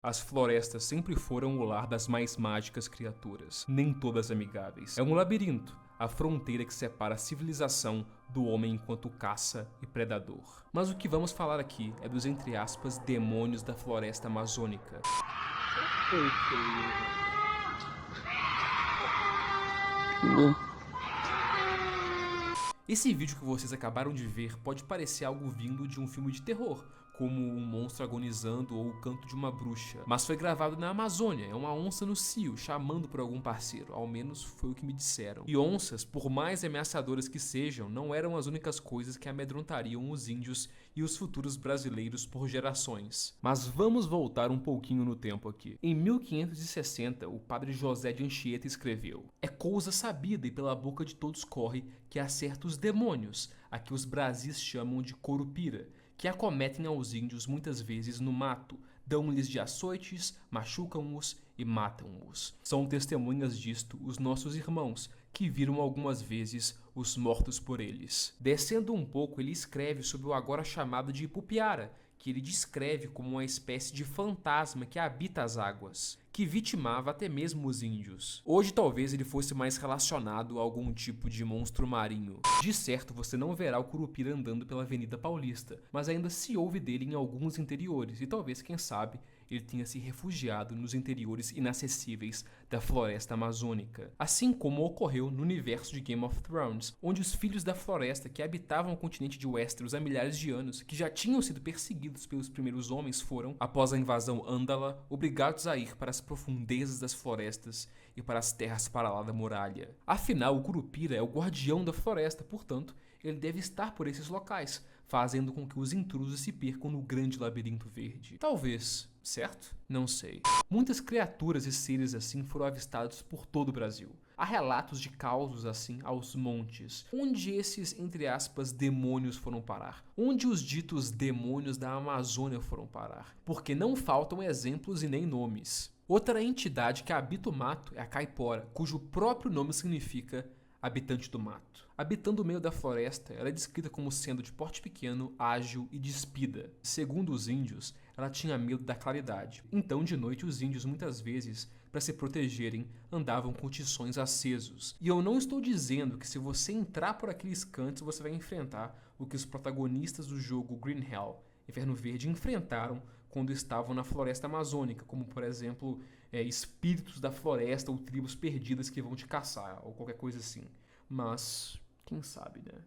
As florestas sempre foram o lar das mais mágicas criaturas, nem todas amigáveis. É um labirinto, a fronteira que separa a civilização do homem enquanto caça e predador. Mas o que vamos falar aqui é dos, entre aspas, demônios da floresta amazônica. Esse vídeo que vocês acabaram de ver pode parecer algo vindo de um filme de terror, como um monstro agonizando ou o canto de uma bruxa, mas foi gravado na Amazônia, é uma onça no cio, chamando por algum parceiro, ao menos foi o que me disseram. E onças, por mais ameaçadoras que sejam, não eram as únicas coisas que amedrontariam os índios e os futuros brasileiros por gerações. Mas vamos voltar um pouquinho no tempo aqui. Em 1560, o padre José de Anchieta escreveu: "É coisa sabida e pela boca de todos corre que há certos demônios, a que os Brasis chamam de Curupira, que acometem aos índios muitas vezes no mato, dão-lhes de açoites, machucam-os e matam-os. São testemunhas disto os nossos irmãos, que viram algumas vezes os mortos por eles." Descendo um pouco, ele escreve sobre o agora chamado de Ipupiara, que ele descreve como uma espécie de fantasma que habita as águas, que vitimava até mesmo os índios. Hoje talvez ele fosse mais relacionado a algum tipo de monstro marinho. De certo você não verá o Curupira andando pela Avenida Paulista, mas ainda se ouve dele em alguns interiores e talvez, quem sabe, ele tenha se refugiado nos interiores inacessíveis da floresta amazônica. Assim como ocorreu no universo de Game of Thrones, onde os filhos da floresta que habitavam o continente de Westeros há milhares de anos, que já tinham sido perseguidos pelos primeiros homens, foram, após a invasão Andala, obrigados a ir para as profundezas das florestas e para as terras para lá da muralha. Afinal, o Curupira é o guardião da floresta, portanto, ele deve estar por esses locais, fazendo com que os intrusos se percam no grande labirinto verde. Talvez, certo? Não sei. Muitas criaturas e seres assim foram avistados por todo o Brasil. Há relatos de causos assim aos montes. Onde esses, entre aspas, demônios foram parar? Onde os ditos demônios da Amazônia foram parar? Porque não faltam exemplos e nem nomes. Outra entidade que habita o mato é a caipora, cujo próprio nome significa habitante do mato. Habitando o meio da floresta, ela é descrita como sendo de porte pequeno, ágil e despida. Segundo os índios, ela tinha medo da claridade. Então, de noite, os índios muitas vezes, para se protegerem, andavam com tições acesos. E eu não estou dizendo que se você entrar por aqueles cantos, você vai enfrentar o que os protagonistas do jogo Green Hell, Inferno Verde, enfrentaram quando estavam na floresta amazônica, como por exemplo, espíritos da floresta ou tribos perdidas que vão te caçar, ou qualquer coisa assim. Mas, quem sabe, né?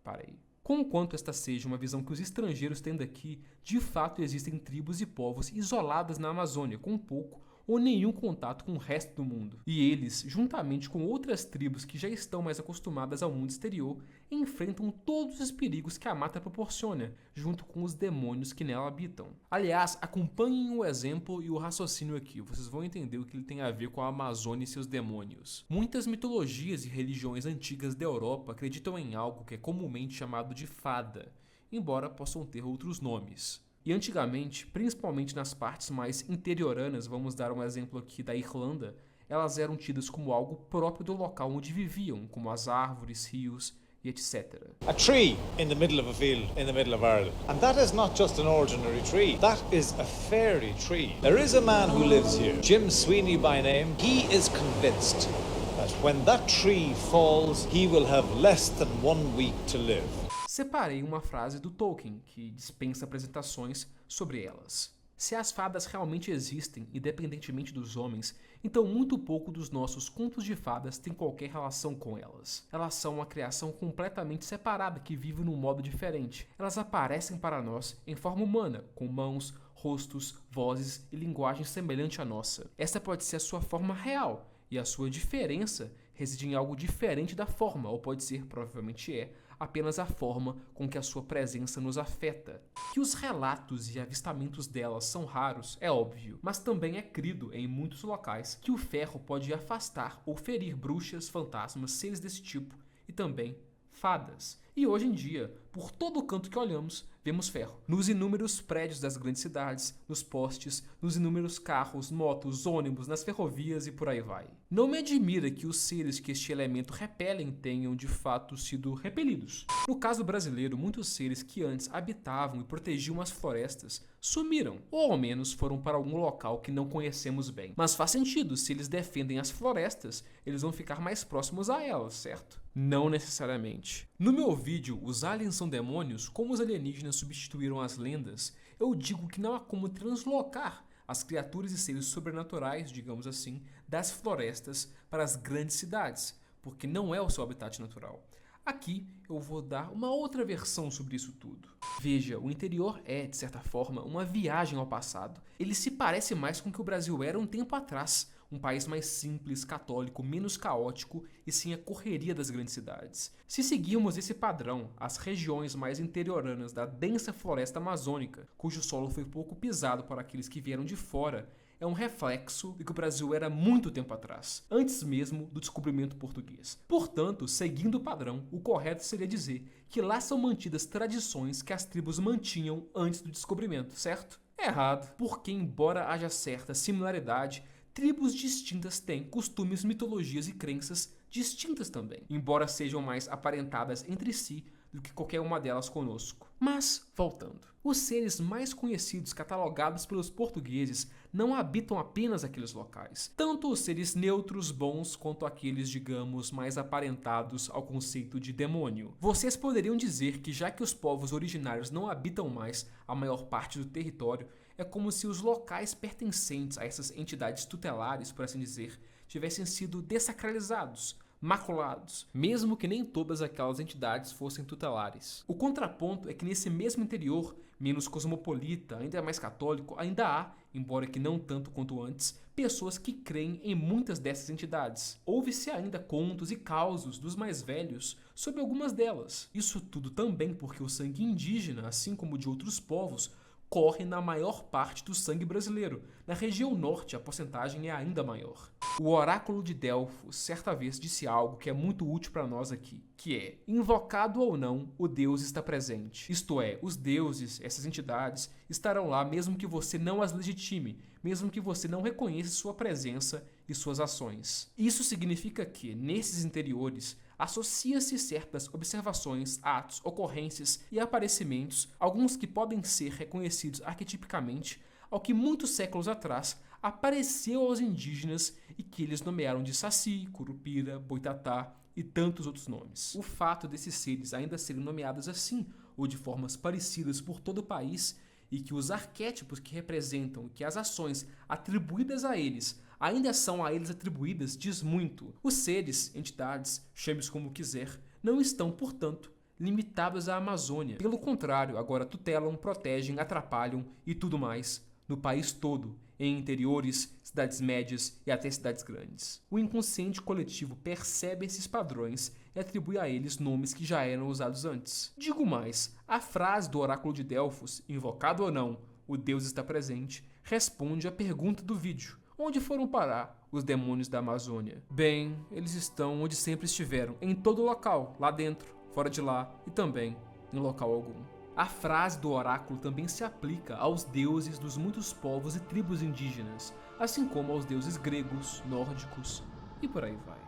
Parei. Conquanto esta seja uma visão que os estrangeiros têm daqui, de fato existem tribos e povos isoladas na Amazônia, com pouco ou nenhum contato com o resto do mundo. E eles, juntamente com outras tribos que já estão mais acostumadas ao mundo exterior, enfrentam todos os perigos que a mata proporciona, junto com os demônios que nela habitam. Aliás, acompanhem o exemplo e o raciocínio aqui, vocês vão entender o que ele tem a ver com a Amazônia e seus demônios. Muitas mitologias e religiões antigas da Europa acreditam em algo que é comumente chamado de fada, embora possam ter outros nomes. E antigamente, principalmente nas partes mais interioranas, vamos dar um exemplo aqui da Irlanda, elas eram tidas como algo próprio do local onde viviam, como as árvores, rios e etc. A tree in the middle of a field in the middle of Ireland. And that is not just an ordinary tree. That is a fairy tree. There is a man who lives here, Jim Sweeney by name. He is convinced that when that tree falls, he will have less than 1 week to live. Separei uma frase do Tolkien, que dispensa apresentações sobre elas. Se as fadas realmente existem, independentemente dos homens, então muito pouco dos nossos contos de fadas tem qualquer relação com elas. Elas são uma criação completamente separada que vive num modo diferente. Elas aparecem para nós em forma humana, com mãos, rostos, vozes e linguagem semelhante à nossa. Essa pode ser a sua forma real, e a sua diferença reside em algo diferente da forma, ou pode ser, provavelmente apenas a forma com que a sua presença nos afeta. Que os relatos e avistamentos delas são raros é óbvio, mas também é crido em muitos locais que o ferro pode afastar ou ferir bruxas, fantasmas, seres desse tipo e também fadas. E hoje em dia, por todo o canto que olhamos, vemos ferro. Nos inúmeros prédios das grandes cidades, nos postes, nos inúmeros carros, motos, ônibus, nas ferrovias e por aí vai. Não me admira que os seres que este elemento repelem tenham de fato sido repelidos. No caso brasileiro, muitos seres que antes habitavam e protegiam as florestas sumiram, ou ao menos foram para algum local que não conhecemos bem. Mas faz sentido, se eles defendem as florestas, eles vão ficar mais próximos a elas, certo? Não necessariamente. No meu vídeo, Os Aliens São Demônios, como os alienígenas substituíram as lendas, eu digo que não há como translocar as criaturas e seres sobrenaturais, digamos assim, das florestas para as grandes cidades, porque não é o seu habitat natural. Aqui eu vou dar uma outra versão sobre isso tudo. Veja, o interior é, de certa forma, uma viagem ao passado. Ele se parece mais com o que o Brasil era um tempo atrás, um país mais simples, católico, menos caótico e sem a correria das grandes cidades. Se seguirmos esse padrão, as regiões mais interioranas da densa floresta amazônica, cujo solo foi pouco pisado por aqueles que vieram de fora, é um reflexo do que o Brasil era muito tempo atrás, antes mesmo do descobrimento português. Portanto, seguindo o padrão, o correto seria dizer que lá são mantidas tradições que as tribos mantinham antes do descobrimento, certo? Errado, porque embora haja certa similaridade, tribos distintas têm costumes, mitologias e crenças distintas também, embora sejam mais aparentadas entre si do que qualquer uma delas conosco. Mas, voltando, os seres mais conhecidos catalogados pelos portugueses não habitam apenas aqueles locais. Tanto os seres neutros bons quanto aqueles, digamos, mais aparentados ao conceito de demônio. Vocês poderiam dizer que já que os povos originários não habitam mais a maior parte do território, é como se os locais pertencentes a essas entidades tutelares, por assim dizer, tivessem sido dessacralizados, maculados, mesmo que nem todas aquelas entidades fossem tutelares. O contraponto é que nesse mesmo interior, menos cosmopolita, ainda mais católico, ainda há, embora que não tanto quanto antes, pessoas que creem em muitas dessas entidades. Houve-se ainda contos e causos dos mais velhos sobre algumas delas. Isso tudo também porque o sangue indígena, assim como de outros povos, corre na maior parte do sangue brasileiro. Na região norte, a porcentagem é ainda maior. O oráculo de Delfos certa vez disse algo que é muito útil para nós aqui, que é: invocado ou não, o Deus está presente. Isto é, os deuses, essas entidades, estarão lá mesmo que você não as legitime, mesmo que você não reconheça sua presença e suas ações. Isso significa que, nesses interiores, associa-se certas observações, atos, ocorrências e aparecimentos, alguns que podem ser reconhecidos arquetipicamente, ao que muitos séculos atrás apareceu aos indígenas e que eles nomearam de Saci, Curupira, Boitatá e tantos outros nomes. O fato desses seres ainda serem nomeados assim, ou de formas parecidas por todo o país, e que os arquétipos que representam, que as ações atribuídas a eles ainda são a eles atribuídas, diz muito. Os seres, entidades, chame-os como quiser, não estão, portanto, limitados à Amazônia. Pelo contrário, agora tutelam, protegem, atrapalham e tudo mais no país todo, em interiores, cidades médias e até cidades grandes. O inconsciente coletivo percebe esses padrões e atribui a eles nomes que já eram usados antes. Digo mais, a frase do oráculo de Delfos, invocado ou não, o Deus está presente, responde à pergunta do vídeo: onde foram parar os demônios da Amazônia? Bem, eles estão onde sempre estiveram, em todo local, lá dentro, fora de lá e também em local algum. A frase do oráculo também se aplica aos deuses dos muitos povos e tribos indígenas, assim como aos deuses gregos, nórdicos e por aí vai.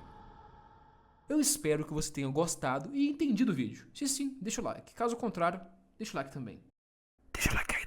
Eu espero que você tenha gostado e entendido o vídeo. Se sim, deixa o like. Caso contrário, deixa o like também. Deixa o like.